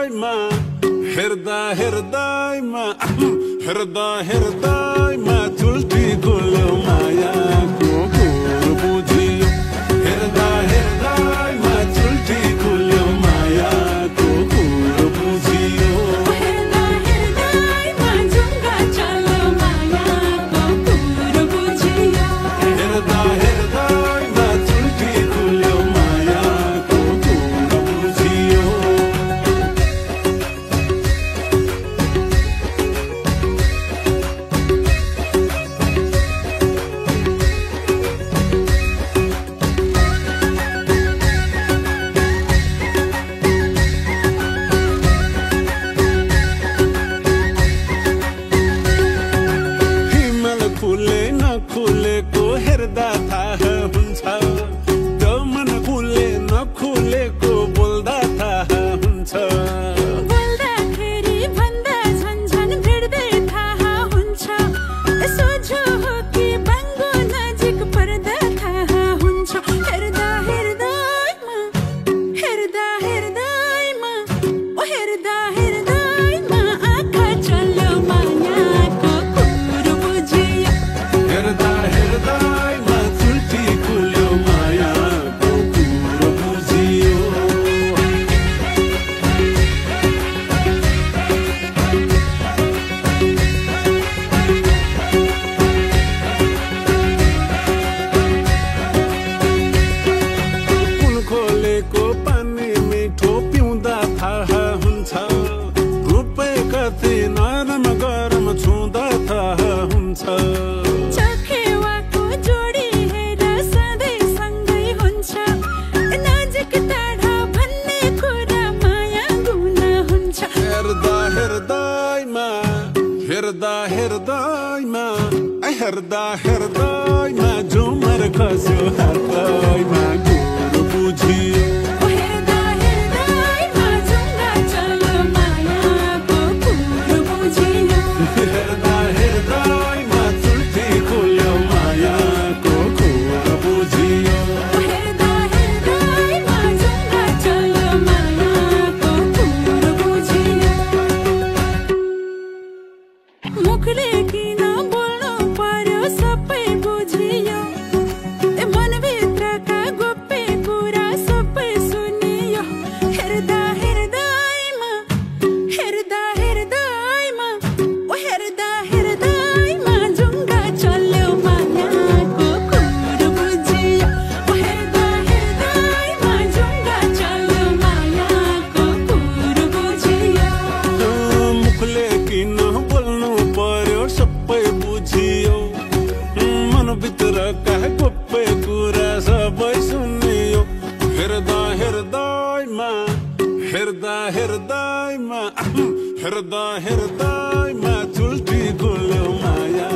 हृदयमा हृदयमा चुल्टी गुल्यो मायाको कुर बुझियो हृदयमा चुल्टी गुल्यो मायाको कुर बुझियो हृदयमा जुङ्गा चल्यो मायाको कुर बुझियो हृदयमा चुल्टी गुल्यो मायाको कुर बुझियो खुले नखुलेको हेर्दा थाहा हुन्छ त्यो मन खुले नखुलेको बोल्दा थाहा हुन्छ बोल्दाखेरि भन्दा झन्झन भिड्दै थाहा हुन्छ सोझो हो कि बाङ्गो नजिक पर्दा थाहा हुन्छ हृदयमा आँखा चल्यो मायाको कुर बुझियो हृदयमा चुल्टी गुल्यो मायाको कुर बुझियो कुन खोलेको पानी मिठो पिउँदा थाहा हुन्छ रूपै कति नरम गरम छुँदा थाहा हुन्छ चखेवाको जोडी हेर सधैँ सँगै हुन्छ नजिक टाढा भन्ने कुरा माया गुना हुन्छ हृदयमा झुमर खस्यो हातैमा कुर बुझियो हृदयमा जुङ्गा चल्यो मायाको कुर बुझियो हृदयमा चुल्टी गुल्यो मायाको कुर बुझियो हृदयमा जुङ्गा चल्यो मायाको कुर बुझियो मुखले किन बोल्नु पर्यो सबै बुझियो मनभित्रका गोप्य कुरा सबै सुनियो हृदयमा जुङ्गा चल्यो मायाको कुर बुझियो हृदयमा जुङ्गा चल्यो मायाको कुर बुझियो मुखले किन बोल्नु पर्यो सबै बुझियो मनभित्रका गोप्य कुरा सबै सुनियो हृदयमा चुल्टी गुल्यो माया